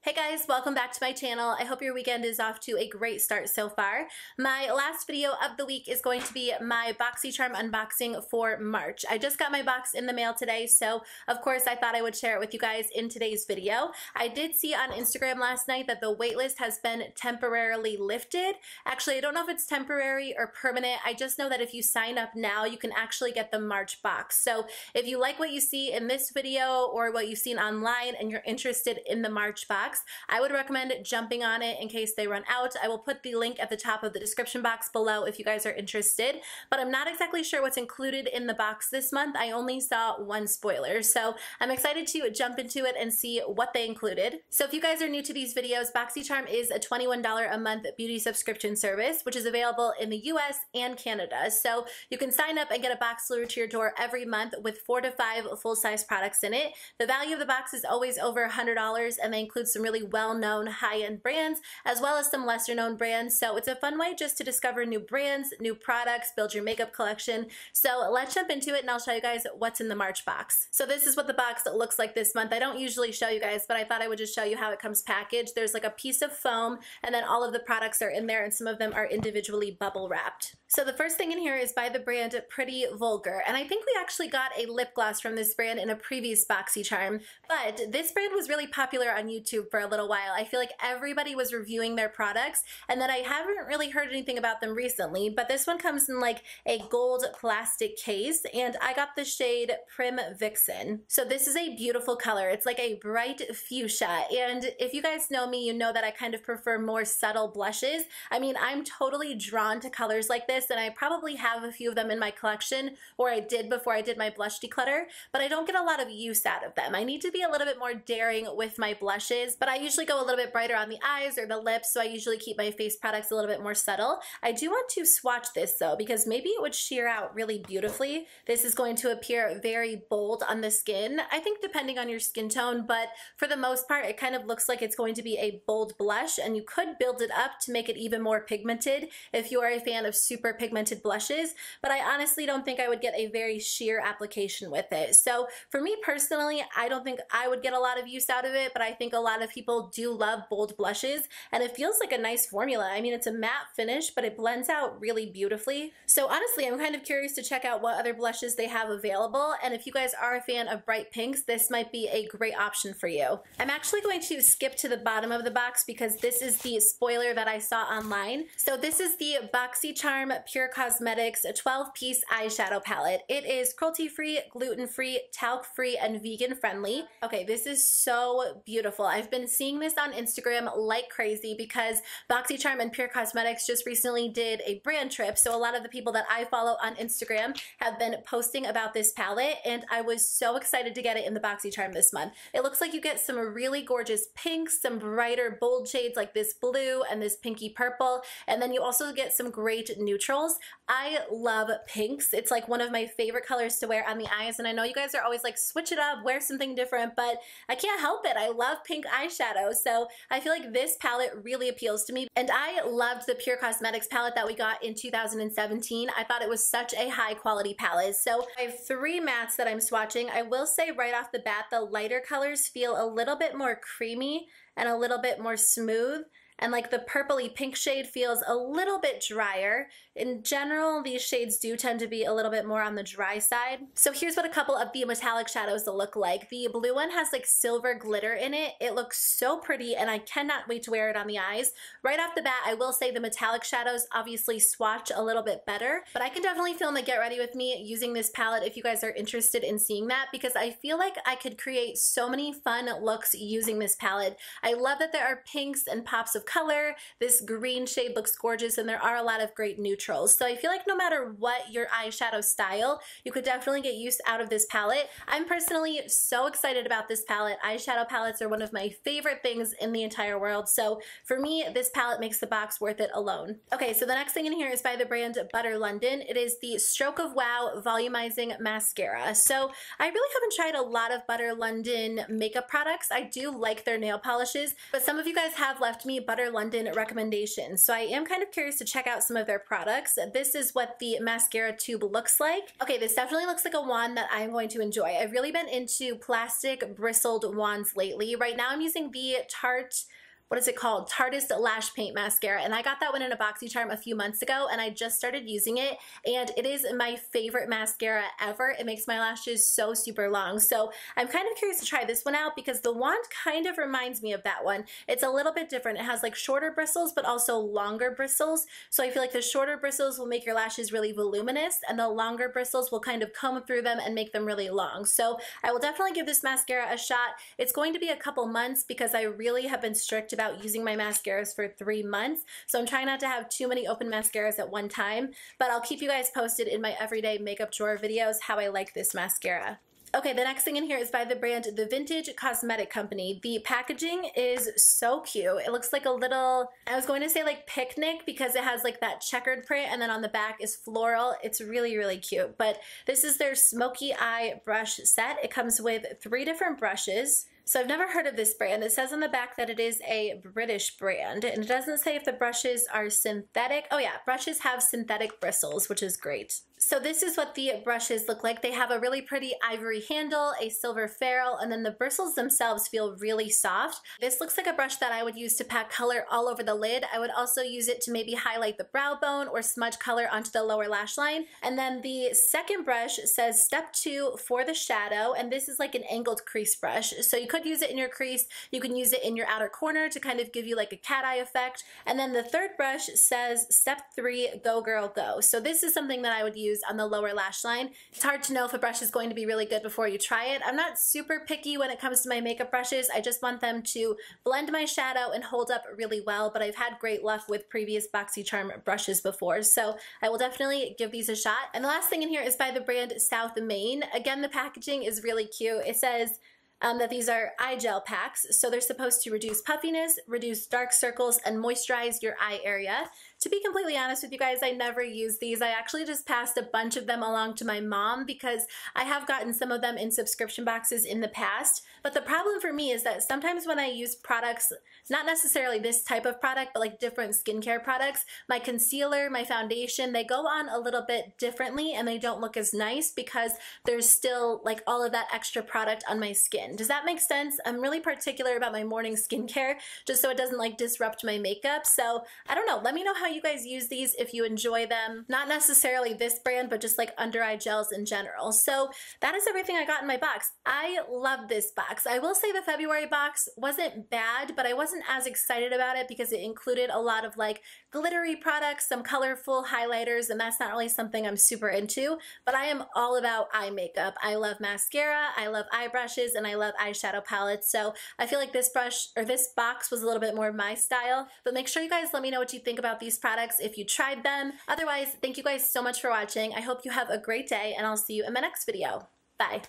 Hey guys, welcome back to my channel. I hope your weekend is off to a great start so far. My last video of the week is going to be my Boxycharm unboxing for March. I just got my box in the mail today, so of course I thought I would share it with you guys in today's video. I did see on Instagram last night that the waitlist has been temporarily lifted. Actually, I don't know if it's temporary or permanent. I just know that if you sign up now, you can actually get the March box. So if you like what you see in this video or what you've seen online and you're interested in the March box, I would recommend jumping on it in case they run out. I will put the link at the top of the description box below if you guys are interested, but I'm not exactly sure what's included in the box this month. I only saw one spoiler, so I'm excited to jump into it and see what they included. So if you guys are new to these videos, Boxycharm is a $21 a month beauty subscription service, which is available in the US and Canada. So you can sign up and get a box delivered to your door every month with 4 to 5 full-size products in it. The value of the box is always over $100, and they include some really well-known high-end brands as well as some lesser-known brands. So it's a fun way just to discover new brands, new products, build your makeup collection. So let's jump into it and I'll show you guys what's in the March box. So this is what the box looks like this month. I don't usually show you guys, but I thought I would just show you how it comes packaged. There's like a piece of foam and then all of the products are in there, and some of them are individually bubble wrapped. So the first thing in here is by the brand Pretty Vulgar, and I think we actually got a lip gloss from this brand in a previous Boxycharm, but this brand was really popular on YouTube for a little while. I feel like everybody was reviewing their products, and then I haven't really heard anything about them recently, but this one comes in like a gold plastic case, and I got the shade Prim Vixen. So this is a beautiful color. It's like a bright fuchsia, and if you guys know me, you know that I kind of prefer more subtle blushes. I mean, I'm totally drawn to colors like this, and I probably have a few of them in my collection, or I did before I did my blush declutter, but I don't get a lot of use out of them. I need to be a little bit more daring with my blushes, but I usually go a little bit brighter on the eyes or the lips, so I usually keep my face products a little bit more subtle. I do want to swatch this though, because maybe it would sheer out really beautifully. This is going to appear very bold on the skin, I think, depending on your skin tone, but for the most part it kind of looks like it's going to be a bold blush, and you could build it up to make it even more pigmented if you are a fan of super pigmented blushes, but I honestly don't think I would get a very sheer application with it. So for me personally, I don't think I would get a lot of use out of it, but I think a lot of people do love bold blushes, and it feels like a nice formula. I mean, it's a matte finish, but it blends out really beautifully. So honestly, I'm kind of curious to check out what other blushes they have available, and if you guys are a fan of bright pinks, this might be a great option for you. I'm actually going to skip to the bottom of the box because this is the spoiler that I saw online. So this is the Boxycharm Pure Cosmetics 12-piece eyeshadow palette. It is cruelty-free, gluten-free, talc-free, and vegan-friendly. Okay, this is so beautiful. I've been seeing this on Instagram like crazy because Boxycharm and Pure Cosmetics just recently did a brand trip, so a lot of the people that I follow on Instagram have been posting about this palette, and I was so excited to get it in the Boxycharm this month. It looks like you get some really gorgeous pinks, some brighter bold shades like this blue and this pinky purple, and then you also get some great neutrals. I love pinks. It's like one of my favorite colors to wear on the eyes, and I know you guys are always like, switch it up, wear something different, but I can't help it. I love pink eyeshadow, so I feel like this palette really appeals to me, and I loved the Pure Cosmetics palette that we got in 2017. I thought it was such a high quality palette. So I have 3 mattes that I'm swatching. I will say right off the bat, the lighter colors feel a little bit more creamy and a little bit more smooth, and like the purpley pink shade feels a little bit drier. In general, these shades do tend to be a little bit more on the dry side. So here's what a couple of the metallic shadows look like. The blue one has like silver glitter in it. It looks so pretty, and I cannot wait to wear it on the eyes. Right off the bat, I will say the metallic shadows obviously swatch a little bit better, but I can definitely film a get ready with me using this palette if you guys are interested in seeing that, because I feel like I could create so many fun looks using this palette. I love that there are pinks and pops of color. This green shade looks gorgeous, and there are a lot of great neutrals. So I feel like no matter what your eyeshadow style, you could definitely get use out of this palette. I'm personally so excited about this palette. Eyeshadow palettes are one of my favorite things in the entire world, so for me, this palette makes the box worth it alone. Okay, so the next thing in here is by the brand Butter London. It is the Stroke of Wow Volumizing Mascara. So I really haven't tried a lot of Butter London makeup products. I do like their nail polishes, but some of you guys have left me Butter Butter London recommendations. So I am kind of curious to check out some of their products. This is what the mascara tube looks like. Okay, this definitely looks like a wand that I'm going to enjoy. I've really been into plastic bristled wands lately. Right now I'm using the Tarte, what is it called? Tarteist Lash Paint Mascara, and I got that one in a Boxycharm a few months ago, and I just started using it, and it is my favorite mascara ever. It makes my lashes so super long, so I'm kind of curious to try this one out because the wand kind of reminds me of that one. It's a little bit different. It has like shorter bristles, but also longer bristles, so I feel like the shorter bristles will make your lashes really voluminous, and the longer bristles will kind of comb through them and make them really long. So I will definitely give this mascara a shot. It's going to be a couple months because I really have been strict about using my mascaras for 3 months, so I'm trying not to have too many open mascaras at one time, but I'll keep you guys posted in my everyday makeup drawer videos how I like this mascara. Okay, the next thing in here is by the brand The Vintage Cosmetic Company. The packaging is so cute. It looks like a little, I was going to say like picnic because it has like that checkered print and then on the back is floral. It's really, really cute. But this is their Smokey Eye brush set. It comes with 3 different brushes. So I've never heard of this brand. It says on the back that it is a British brand, and it doesn't say if the brushes are synthetic. Oh yeah, brushes have synthetic bristles, which is great. So this is what the brushes look like. They have a really pretty ivory handle, a silver ferrule, and then the bristles themselves feel really soft. This looks like a brush that I would use to pack color all over the lid. I would also use it to maybe highlight the brow bone or smudge color onto the lower lash line. And then the second brush says step 2 for the shadow, and this is like an angled crease brush. So you could use it in your crease, you can use it in your outer corner to kind of give you like a cat eye effect. And then the third brush says step 3, go girl go. So this is something that I would use on the lower lash line. It's hard to know if a brush is going to be really good before you try it. I'm not super picky when it comes to my makeup brushes. I just want them to blend my shadow and hold up really well, but I've had great luck with previous Boxycharm brushes before, so I will definitely give these a shot. And the last thing in here is by the brand South Main. Again, the packaging is really cute. It says that these are eye gel packs, so they're supposed to reduce puffiness, reduce dark circles, and moisturize your eye area. To be completely honest with you guys, I never use these. I actually just passed a bunch of them along to my mom because I have gotten some of them in subscription boxes in the past. But the problem for me is that sometimes when I use products, not necessarily this type of product, but like different skincare products, my concealer, my foundation, they go on a little bit differently and they don't look as nice because there's still like all of that extra product on my skin. Does that make sense? I'm really particular about my morning skincare just so it doesn't like disrupt my makeup. So I don't know. Let me know how you guys use these if you enjoy them. Not necessarily this brand, but just like under eye gels in general. So that is everything I got in my box. I love this box. I will say the February box wasn't bad, but I wasn't as excited about it because it included a lot of like glittery products, some colorful highlighters, and that's not really something I'm super into, but I am all about eye makeup. I love mascara, I love eye brushes, and I love eyeshadow palettes. So I feel like this brush or this box was a little bit more my style, but make sure you guys let me know what you think about these products if you tried them. Otherwise, thank you guys so much for watching. I hope you have a great day and I'll see you in my next video. Bye.